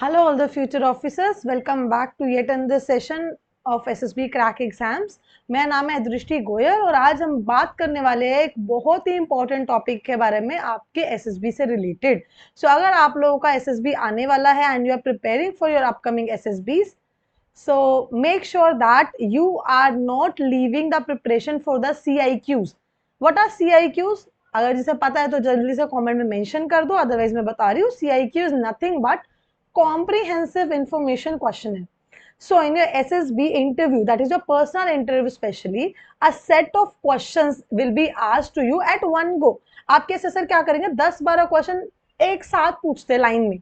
Hello, all the future officers. Welcome back to yet another session of SSB crack exams. मेरा नाम है दृष्टि गोयल और आज हम बात करने वाले हैं एक बहुत ही इंपॉर्टेंट टॉपिक के बारे में आपके एसएसबी से रिलेटेड। सो अगर आप लोगों का एसएसबी आने वाला है and you are preparing for your upcoming SSBs, so make sure that you are not leaving the preparation for the CIQs. What are CIQs? अगर जिसे पता है तो जल्दी से कमेंट में मेंशन कर दो, अदरवाइज मैं बता रही हूँ CIQ is nothing but comprehensive information questionnaire. So in your SSB interview, that is your personal interview especially, a set of questions will be asked to you at one go. आपके assessor क्या करेंगे, 10-12 question एक साथ पूछते line में,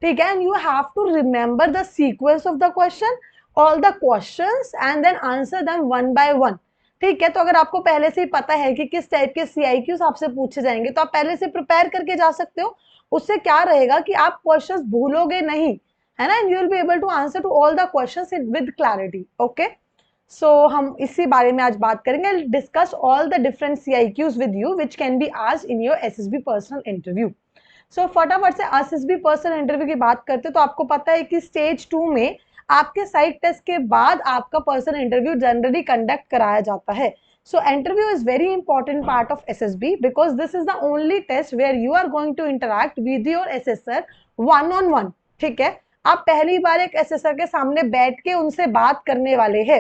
ठीक है, and you have to remember the sequence of the question, all the questions and then answer them one by one. ठीक है, तो अगर आपको पहले से ही पता है कि किस टाइप के सीआईक्यूज आपसे पूछे जाएंगे तो आप पहले से प्रिपेयर करके जा सकते हो। उससे क्या रहेगा कि आप क्वेश्चंस भूलोगे नहीं, है ना, and you will be able to answer to all the questions with clarity. Okay, so हम इसी बारे में आज बात करेंगे, discuss all the different CIQs with you which can be asked in your SSB personal interview. So फटाफट से SSB personal interview की बात करते हैं तो आपको पता है कि स्टेज 2 में आपके साइट टेस्ट के बाद आपका पर्सनल इंटरव्यू जनरली कंडक्ट कराया जाता है। So interview is very important part of SSB because this is the only test where you are going to interact with your assessor one on one. ठीक है, आप पहली बार एक assessor के सामने बैठ के उनसे बात करने वाले हैं।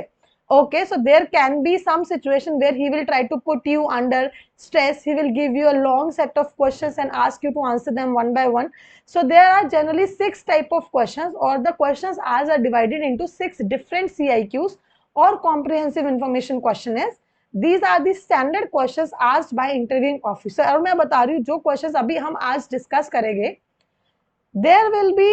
Okay, so there can be some situation where he will try to put you under stress. He will give you a long set of questions and ask you to answer them one by one. So there are generally 6 type of questions, or the questions are divided into 6 different CIQs or comprehensive information questionnaires. These are the standard questions asked by interviewing officer. और मैं बता रही हूँ जो questions अभी हम आज discuss करेंगे, there will be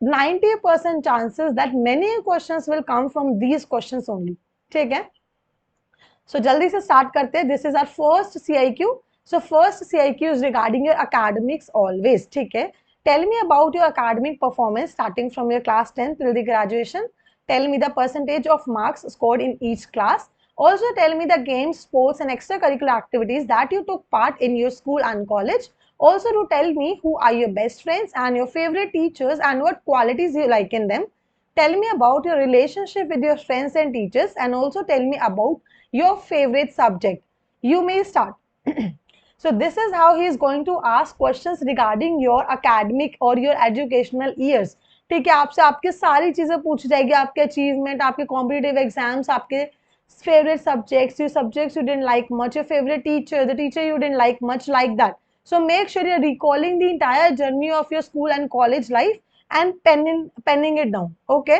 90% chances that many questions will come from these questions only. ठीक है, so जल्दी से start करते हैं. This is our first CIQ. So first CIQ is regarding your academics always. ठीक है, tell me about your academic performance starting from your class 10 till the graduation. Tell me the percentage of marks scored in each class. Also tell me the games, sports and extracurricular activities that you took part in your school and college. Also to tell me who are your best friends and your favorite teachers and what qualities you like in them. Tell me about your relationship with your friends and teachers, and also tell me about your favorite subject. You may start. So this is how he is going to ask questions regarding your academic or your educational years. ठीक है, आपसे आपके सारी चीजें पूछी जाएगी, आपके achievement, आपके कॉम्पिटिटिव एग्जाम्स, आपके favorite subjects, your subjects you didn't like much, your favorite teacher, the teacher you didn't like much, like that. So make sure you're recalling the entire journey of your school and college life and penning it down. Okay,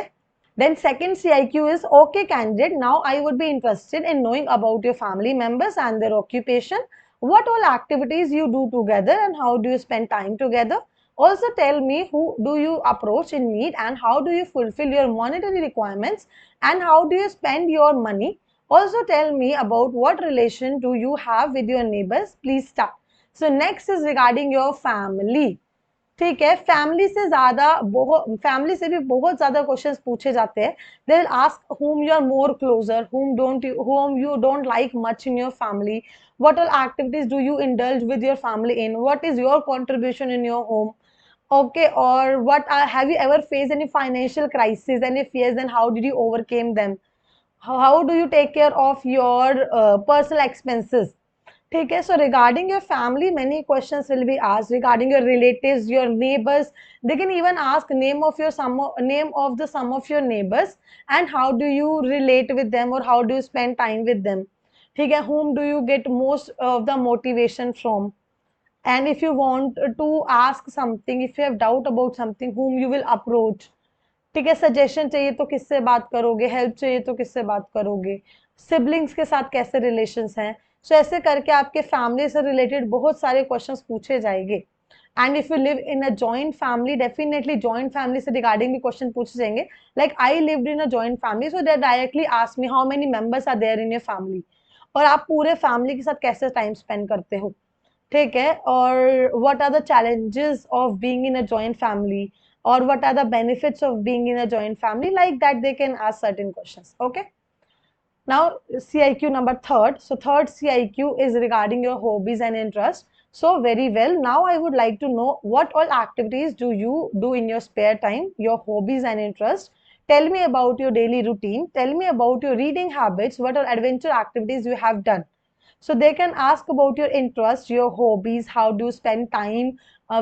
then second CIQ is, okay candidate, now I would be interested in knowing about your family members and their occupation, what all activities you do together and how do you spend time together. Also tell me who do you approach in need and how do you fulfill your monetary requirements and how do you spend your money. Also tell me about what relation do you have with your neighbors. Please start. So next is regarding your family. ठीक है, family से ज्यादा family से भी बहुत ज्यादा questions पूछे जाते हैं. They will ask whom you are more closer, whom you don't like much in your family, what all activities do you indulge with your family in, what is your contribution in your home. Okay, or have you ever faced any financial crisis, and if yes, then how did you overcame them. How do you take care of your personal expenses. ठीक है, so regarding your family many questions will be asked, regarding your relatives, your neighbors. They can even ask name of the some of your neighbors and how do you relate with them or how do you spend time with them. ठीक है, whom do you get most of the motivation from, and if you want to ask something, if you have doubt about something, whom you will approach. ठीक है, suggestion चाहिए तो किससे बात करोगे, help चाहिए तो किससे बात करोगे, सिबलिंग्स के साथ कैसे रिलेशंस हैं. सो ऐसे करके आपके फैमिली से रिलेटेड बहुत सारे क्वेश्चंस पूछे जाएंगे. And if you live in a joint family, definitely joint family से रिगार्डिंग भी क्वेश्चन पूछे जाएंगे. Like I lived in a joint family, so they directly ask me how many members are there in your family, और आप पूरे family के साथ कैसे टाइम स्पेंड करते हो. ठीक है, और what are the challenges of being in a joint family, or what are the benefits of being in a joint family, like that they can ask certain questions. Okay, now CIQ number third. So third CIQ is regarding your hobbies and interests. So very well. Now I would like to know what all activities do you do in your spare time, your hobbies and interests. Tell me about your daily routine. Tell me about your reading habits. What are adventure activities you have done? So they can ask about your interests, your hobbies, how do you spend time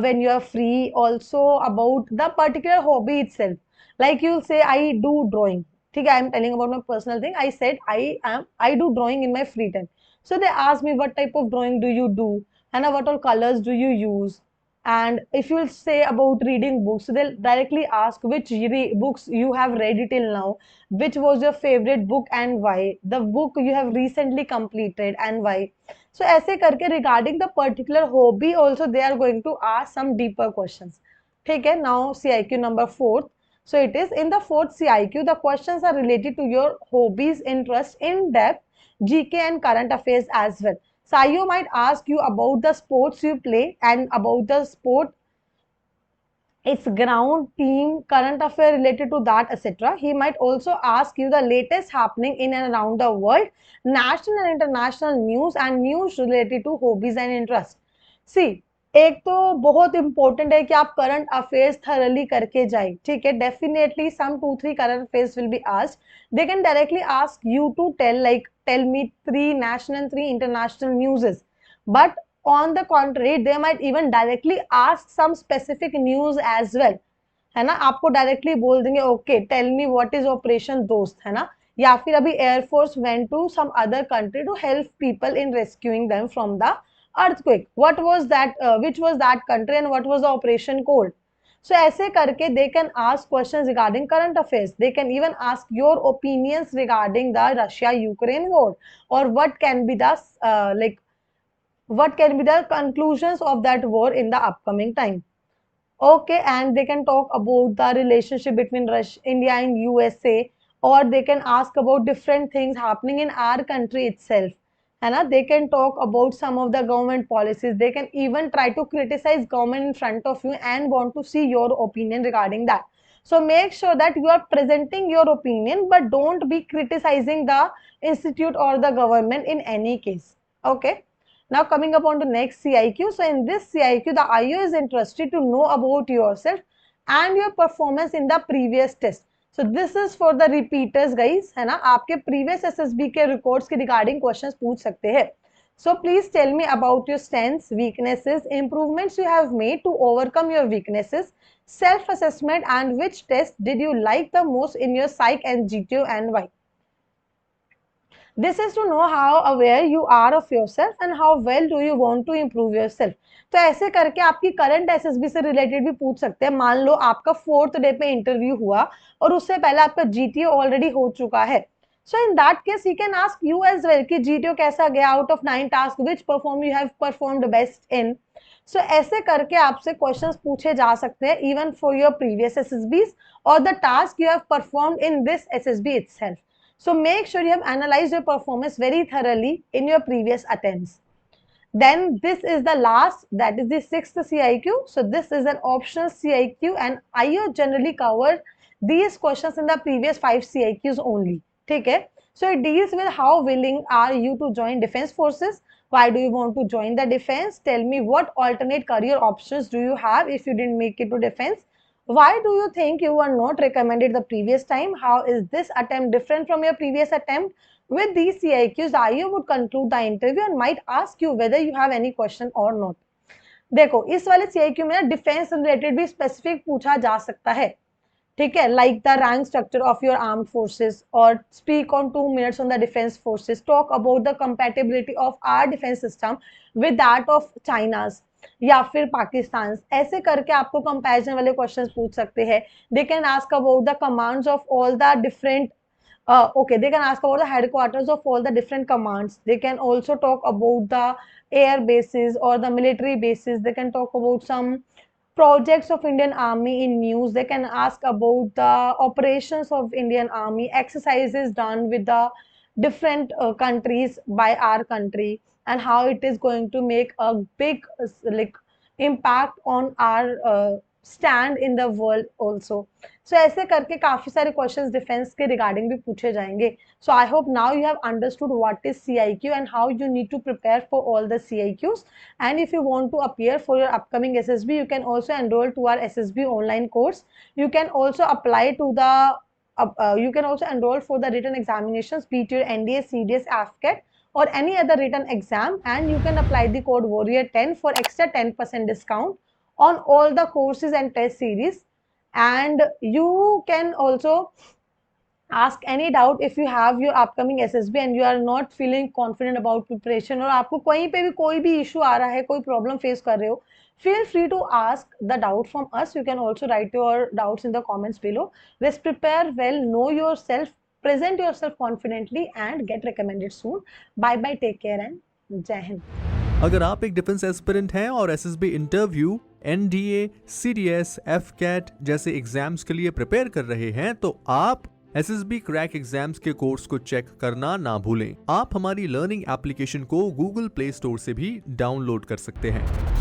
when you are free. Also about the particular hobby itself. Like you'll say, I do drawing. Okay, I am telling about my personal thing. I said I do drawing in my free time. So they ask me what type of drawing do you do, and what all colors do you use. And if you will say about reading books, so they'll directly ask which books you have read till now, which was your favorite book and why, the book you have recently completed and why. So ऐसे करके regarding the particular hobby also they are going to ask some deeper questions. ठीक है. Now CIQ number 4. So it is in the fourth CIQ, the questions are related to your hobbies, interest, in depth, GK and current affairs as well. So IO might ask you about the sports you play and about the sport, its ground, team, current affair related to that, etc. He might also ask you the latest happening in and around the world, national and international news and news related to hobbies and interests. See, एक तो बहुत important है कि आप current affairs thoroughly करके जाए. ठीक है. Definitely some 2-3 current affairs will be asked. They can directly ask you to tell, like tell me 3 national and 3 international newses. But on the contrary, they might even directly ask some specific news as well. है ना. आपको directly बोल देंगे okay tell me what is operation Dost, है ना. या फिर अभी air force went to some other country to help people in rescuing them from the earthquake. What was that? Which was that country and what was the operation called? So ऐसे करके they can ask questions regarding current affairs. They can even ask your opinions regarding the Russia-Ukraine war, or what can be the what can be the conclusions of that war in the upcoming time. Okay, and they can talk about the relationship between Russia, India and USA, or they can ask about different things happening in our country itself. And they can talk about some of the government policies. They can even try to criticize government in front of you and want to see your opinion regarding that. So make sure that you are presenting your opinion, but don't be criticizing the institute or the government in any case. Okay. Now coming upon to next CIQ. So in this CIQ, the IO is interested to know about yourself and your performance in the previous test. So this is for the repeaters guys, है ना. आपके previous SSB के records के regarding questions पूछ सकते हैं. So please tell me about your strengths, weaknesses, improvements you have made to overcome your weaknesses, self-assessment, and which test did you like the most in your psych and GTO and why. This is to know how aware you are of yourself and how well do you want to improve yourself. तो ऐसे करके आपकी current SSB से related भी पूछ सकते हैं. मान लो आपका 4th डे पे इंटरव्यू हुआ और उससे पहले आपका जीटीओ ऑलरेडी हो चुका है. So in that case he can ask you as well कि जीटीओ कैसा गया, out of 9 task which perform you have performed best in. So ऐसे करके आपसे क्वेश्चंस पूछे जा सकते हैं even for your previous SSBs और the task you have performed in this SSB itself. So make sure you have analyzed your performance very thoroughly in your previous attempts. Then this is the last, that is the 6th CIQ. So this is an optional CIQ and IO generally covered these questions in the previous 5 CIQs only. Okay? So it deals with how willing are you to join defense forces? Why do you want to join the defense? Tell me what alternate career options do you have if you didn't make it to defense? Why do you think you were not recommended the previous time? How is this attempt different from your previous attempt? With these CIQs, the IO would conclude the interview and might ask you whether you have any question or not. देखो इस वाले CIQ में defence related भी specific पूछा जा सकता है. ठीक है. Like the rank structure of your armed forces और speak on 2 minutes on the defence forces. Talk about the compatibility of our defence system with that of China's या फिर पाकिस्तान. ऐसे करके आपको कंपैरिजन वाले क्वेश्चंस पूछ सकते हैं. They can ask about the commands of all the different they can ask about the headquarters of all the different commands. They can also talk about the air bases or the military bases. They can talk about some projects of Indian Army in news. They can ask about the operations of Indian Army, exercises done with the different countries by our country, and how it is going to make a big impact on our stand in the world also. So ऐसे करके काफी सारे questions defense के regarding भी पूछे जाएंगे. So I hope now you have understood what is CIQ and how you need to prepare for all the CIQs. And if you want to appear for your upcoming SSB, you can also enroll to our SSB online course. You can also apply to the you can also enroll for the written examinations, be it your NDA, CDS, AFCAT, or any other written exam, and you can apply the code warrior10 for extra 10% discount on all the courses and test series. And you can also ask any doubt if you have your upcoming SSB and you are not feeling confident about preparation, और आपको कहीं पे भी कोई भी issue आ रहा है, कोई problem face कर रहे हो, feel free to ask the doubt from us. You can also write your doubts in the comments below. Let's prepare well, know yourself, present yourself confidently, and get recommended soon. Bye bye, take care, and Jai Hind. अगर आप एक defence aspirant हैं और SSB interview, NDA, CDS, AFCAT जैसे exams के लिए prepare कर रहे हैं तो आप एसएसबी क्रैक एग्जाम्स के कोर्स को चेक करना ना भूलें। आप हमारी लर्निंग एप्लीकेशन को गूगल प्ले स्टोर से भी डाउनलोड कर सकते हैं।